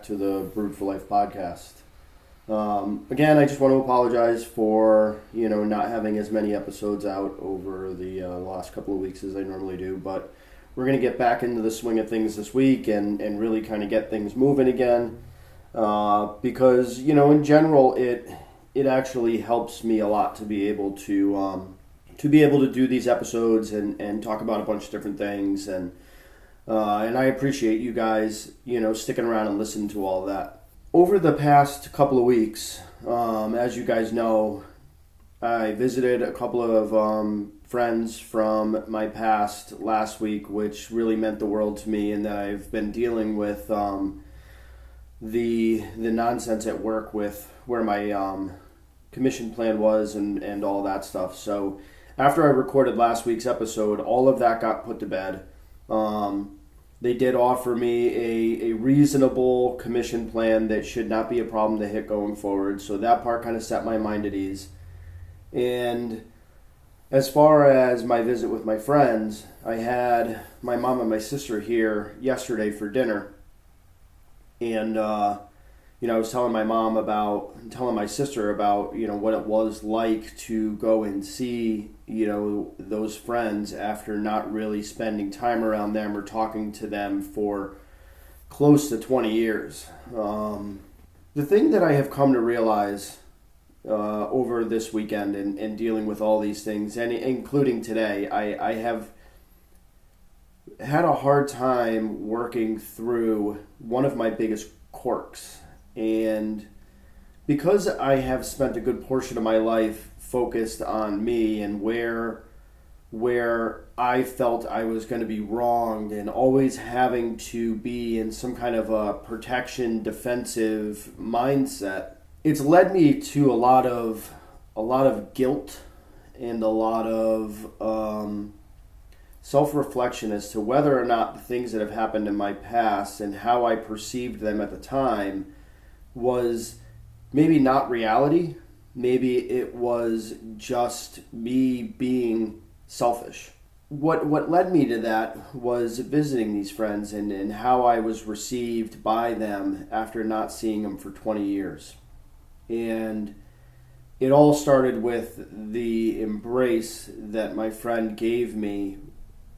back to the Brewed for Life podcast. Again, I just want to apologize for, not having as many episodes out over the last couple of weeks as I normally do, but we're going to get back into the swing of things this week and really kind of get things moving again, because, in general, it actually helps me a lot to be able to do these episodes and talk about a bunch of different things, and I appreciate you guys, sticking around and listening to all that. Over the past couple of weeks, as you guys know, I visited a couple of friends from my past last week, which really meant the world to me, and that I've been dealing with the nonsense at work with where my commission plan was and all that stuff. So after I recorded last week's episode, all of that got put to bed. They did offer me a reasonable commission plan that should not be a problem to hit going forward. So that part kind of set my mind at ease. And as far as my visit with my friends, I had my mom and my sister here yesterday for dinner. And, I was telling my sister about, what it was like to go and see, those friends after not really spending time around them or talking to them for close to 20 years. The thing that I have come to realize over this weekend and dealing with all these things, and including today, I have had a hard time working through one of my biggest quirks. And because I have spent a good portion of my life focused on me and where I felt I was going to be wronged and always having to be in some kind of a protection, defensive mindset, it's led me to a lot of guilt and a lot of self-reflection as to whether or not the things that have happened in my past and how I perceived them at the time was maybe not reality. Maybe it was just me being selfish. What led me to that was visiting these friends and how I was received by them after not seeing them for 20 years. And it all started with the embrace that my friend gave me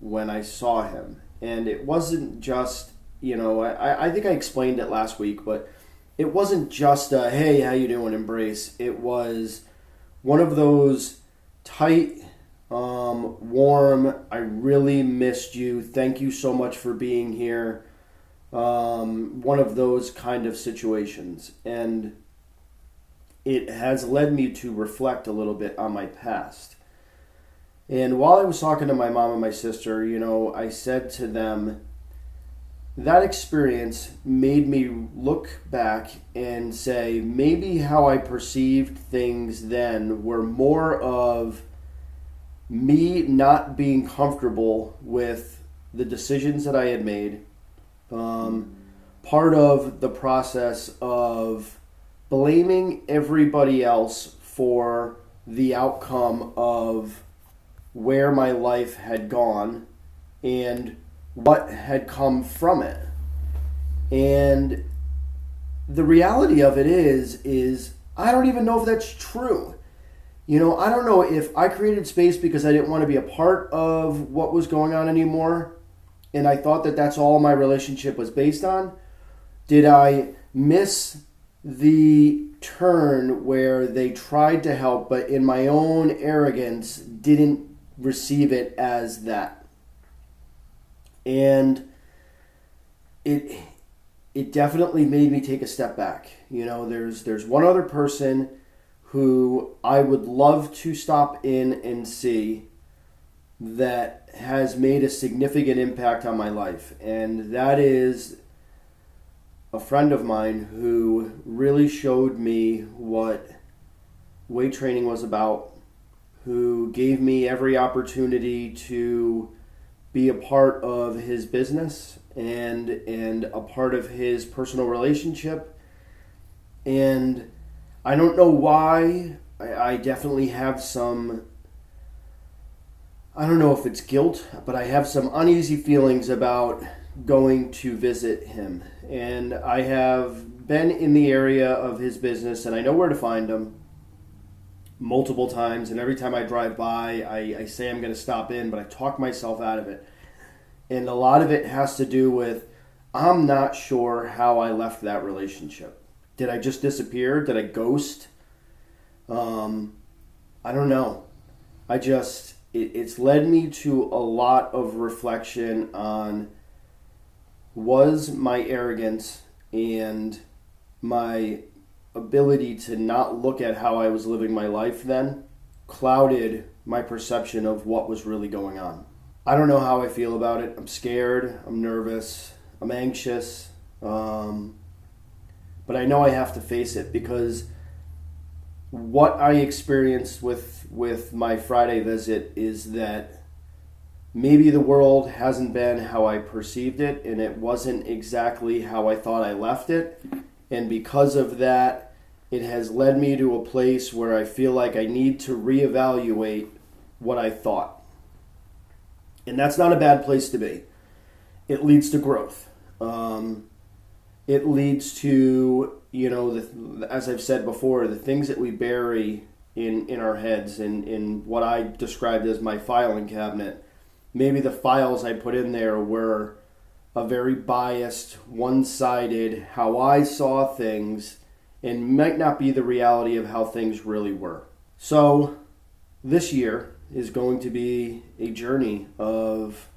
when I saw him. And it wasn't just, I think I explained it last week, but it wasn't just a, hey, how you doing, embrace. It was one of those tight, warm, I really missed you, thank you so much for being here, one of those kind of situations. And it has led me to reflect a little bit on my past. And while I was talking to my mom and my sister, I said to them, that experience made me look back and say maybe how I perceived things then were more of me not being comfortable with the decisions that I had made. Part of the process of blaming everybody else for the outcome of where my life had gone and what had come from it. And the reality of it is I don't even know if that's true. I don't know if I created space because I didn't want to be a part of what was going on anymore, and I thought that that's all my relationship was based on. Did I miss the turn where they tried to help, but in my own arrogance didn't receive it as that? And it definitely made me take a step back. There's one other person who I would love to stop in and see that has made a significant impact on my life, and that is a friend of mine who really showed me what weight training was about, who gave me every opportunity to be a part of his business and a part of his personal relationship. And I don't know why, I definitely have some, I don't know if it's guilt, but I have some uneasy feelings about going to visit him, and I have been in the area of his business, and I know where to find him multiple times, and every time I drive by, I say I'm going to stop in, but I talk myself out of it. And a lot of it has to do with, I'm not sure how I left that relationship. Did I just disappear? Did I ghost? I don't know. It's led me to a lot of reflection on, was my arrogance and my ability to not look at how I was living my life then clouded my perception of what was really going on. I don't know how I feel about it. I'm scared, I'm nervous, I'm anxious, but I know I have to face it, because what I experienced with my Friday visit is that maybe the world hasn't been how I perceived it, and it wasn't exactly how I thought I left it. And because of that, it has led me to a place where I feel like I need to reevaluate what I thought. And that's not a bad place to be. It leads to growth. It leads to, as I've said before, the things that we bury in our heads, in what I described as my filing cabinet. Maybe the files I put in there were a very biased, one-sided, how I saw things, and might not be the reality of how things really were. So this year is going to be a journey of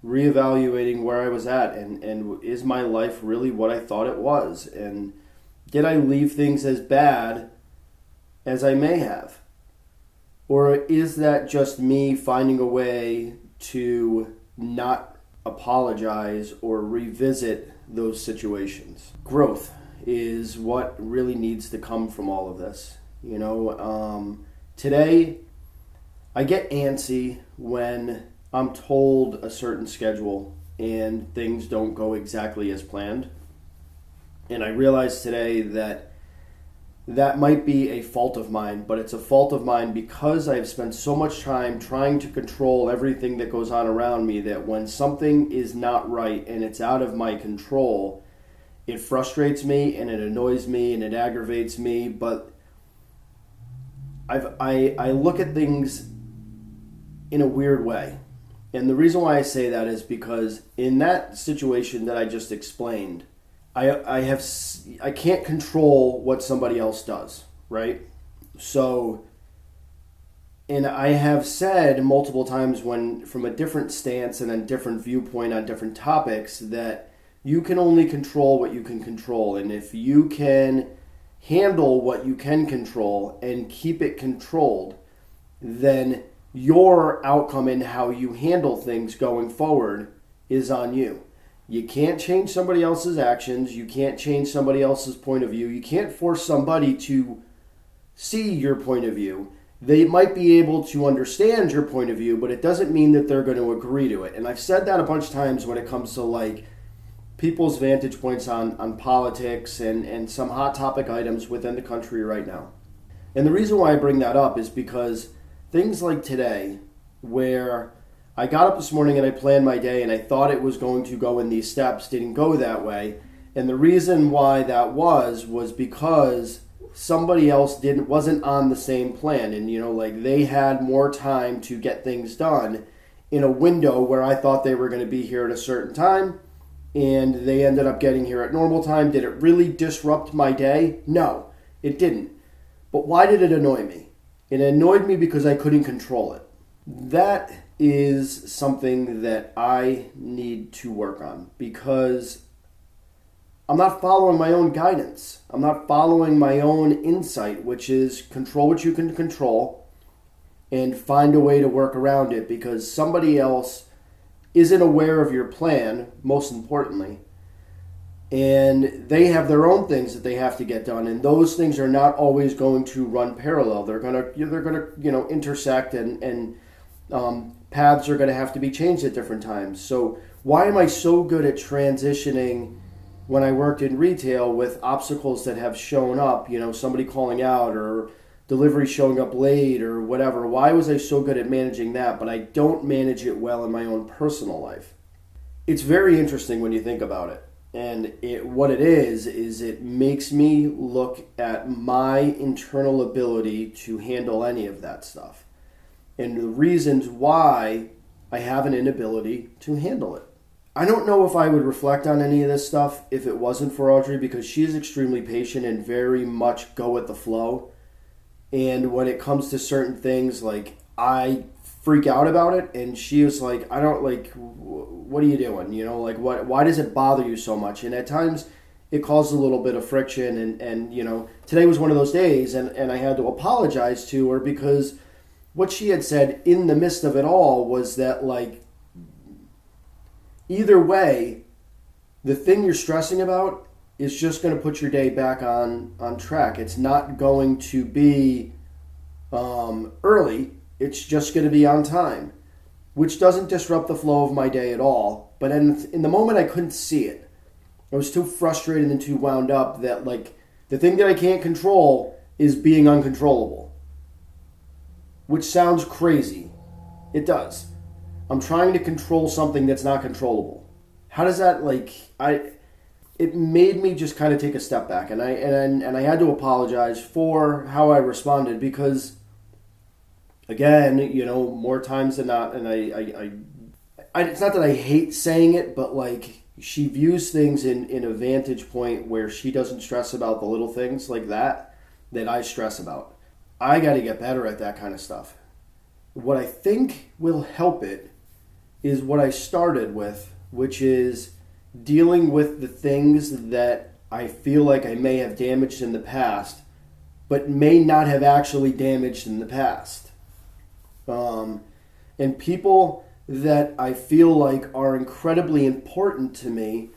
reevaluating where I was at, and is my life really what I thought it was? And did I leave things as bad as I may have? Or is that just me finding a way to not apologize or revisit those situations? Growth is what really needs to come from all of this. Today I get antsy when I'm told a certain schedule and things don't go exactly as planned. And I realize today that might be a fault of mine, but it's a fault of mine because I've spent so much time trying to control everything that goes on around me, that when something is not right and it's out of my control, it frustrates me and it annoys me and it aggravates me. But I look at things in a weird way. And the reason why I say that is because in that situation that I just explained, I can't control what somebody else does, right? So, and I have said multiple times, when from a different stance and a different viewpoint on different topics, that you can only control what you can control. And if you can handle what you can control and keep it controlled, then your outcome and how you handle things going forward is on you. You can't change somebody else's actions. You can't change somebody else's point of view. You can't force somebody to see your point of view. They might be able to understand your point of view, but it doesn't mean that they're going to agree to it. And I've said that a bunch of times when it comes to people's vantage points on politics and some hot topic items within the country right now. And the reason why I bring that up is because things like today, where I got up this morning and I planned my day and I thought it was going to go in these steps, didn't go that way. And the reason why that was because somebody else wasn't on the same plan. And, they had more time to get things done in a window where I thought they were going to be here at a certain time, and they ended up getting here at normal time. Did it really disrupt my day? No, it didn't. But why did it annoy me? It annoyed me because I couldn't control it. That is something that I need to work on, because I'm not following my own guidance. I'm not following my own insight, which is control what you can control and find a way to work around it, because somebody else isn't aware of your plan, most importantly, and they have their own things that they have to get done, and those things are not always going to run parallel. They're gonna intersect, and paths are going to have to be changed at different times. So why am I so good at transitioning when I worked in retail with obstacles that have shown up, somebody calling out or delivery showing up late or whatever? Why was I so good at managing that, but I don't manage it well in my own personal life? it's very interesting when you think about it. And what it is it makes me look at my internal ability to handle any of that stuff. And the reasons why I have an inability to handle it. I don't know if I would reflect on any of this stuff if it wasn't for Audrey, because she is extremely patient and very much go with the flow. And when it comes to certain things, like, I freak out about it, and she is like, I don't, like, what are you doing? You know, like, why does it bother you so much? And at times it causes a little bit of friction, and you know, today was one of those days, and I had to apologize to her, because what she had said in the midst of it all was that, like, either way, the thing you're stressing about is just going to put your day back on track. It's not going to be early. It's just going to be on time, which doesn't disrupt the flow of my day at all. But in the moment, I couldn't see it. I was too frustrated and too wound up that, like, the thing that I can't control is being uncontrollable, which sounds crazy. It does. I'm trying to control something that's not controllable. How does that, like, it made me just kind of take a step back, and I had to apologize for how I responded, because, again, you know, more times than not, and I it's not that I hate saying it, but, like, she views things in a vantage point where she doesn't stress about the little things like that I stress about. I got to get better at that kind of stuff. What I think will help it is what I started with, which is dealing with the things that I feel like I may have damaged in the past, but may not have actually damaged in the past. And people that I feel like are incredibly important to me,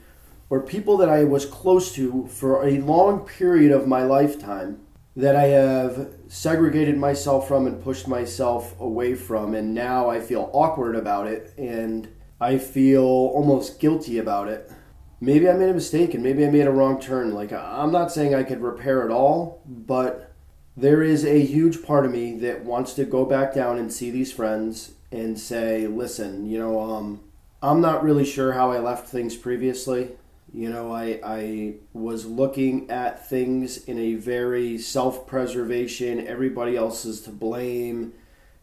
or people that I was close to for a long period of my lifetime, that I have segregated myself from and pushed myself away from, and now I feel awkward about it, and I feel almost guilty about it. Maybe I made a mistake, and maybe I made a wrong turn. Like, I'm not saying I could repair it all, but there is a huge part of me that wants to go back down and see these friends and say, listen, you know, I'm not really sure how I left things previously. You know, I was looking at things in a very self-preservation, everybody else is to blame,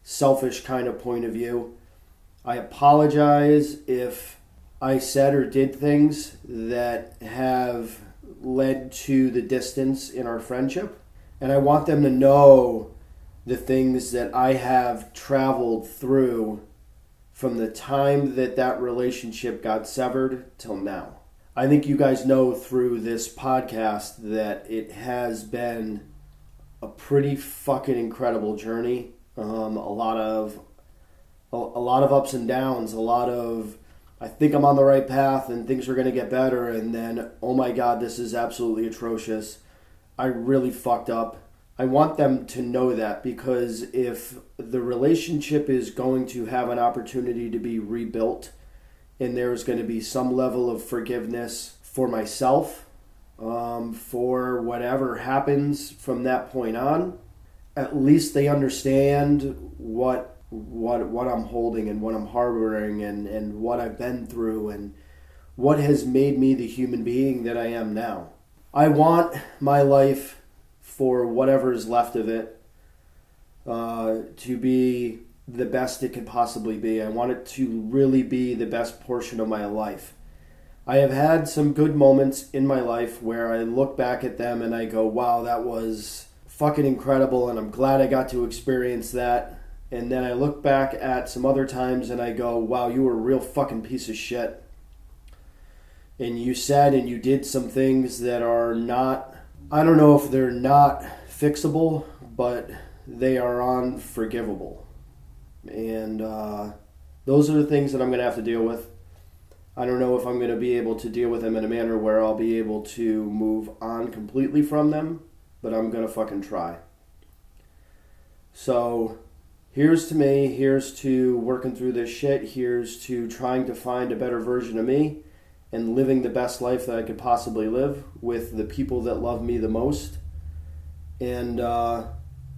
selfish kind of point of view. I apologize if I said or did things that have led to the distance in our friendship. And I want them to know the things that I have traveled through from the time that relationship got severed till now. I think you guys know through this podcast that it has been a pretty fucking incredible journey. A lot of ups and downs, a lot of, I think I'm on the right path and things are going to get better, and then, oh my God, this is absolutely atrocious. I really fucked up. I want them to know that, because if the relationship is going to have an opportunity to be rebuilt, and there's going to be some level of forgiveness for myself, for whatever happens from that point on, at least they understand what I'm holding and what I'm harboring and what I've been through and what has made me the human being that I am now. I want my life, for whatever is left of it, to be the best it can possibly be. I want it to really be the best portion of my life. I have had some good moments in my life where I look back at them and I go, wow, that was fucking incredible, and I'm glad I got to experience that. And then I look back at some other times and I go, wow, you were a real fucking piece of shit. And you said and you did some things that are not, I don't know if they're not fixable, but they are unforgivable. And those are the things that I'm going to have to deal with. I don't know if I'm going to be able to deal with them in a manner where I'll be able to move on completely from them, but I'm going to fucking try. So here's to me, here's to working through this shit, here's to trying to find a better version of me and living the best life that I could possibly live with the people that love me the most. And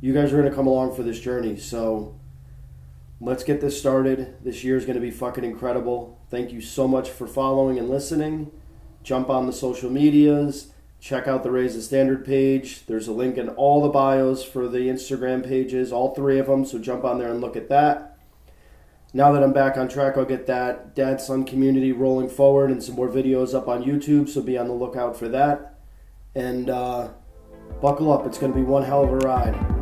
you guys are going to come along for this journey, so let's get this started. This year is going to be fucking incredible. Thank you so much for following and listening. Jump on the social medias. Check out the Raise the Standard page. There's a link in all the bios for the Instagram pages, all 3 of them, so jump on there and look at that. Now that I'm back on track, I'll get that dad-son community rolling forward and some more videos up on YouTube, so be on the lookout for that. And buckle up. It's going to be one hell of a ride.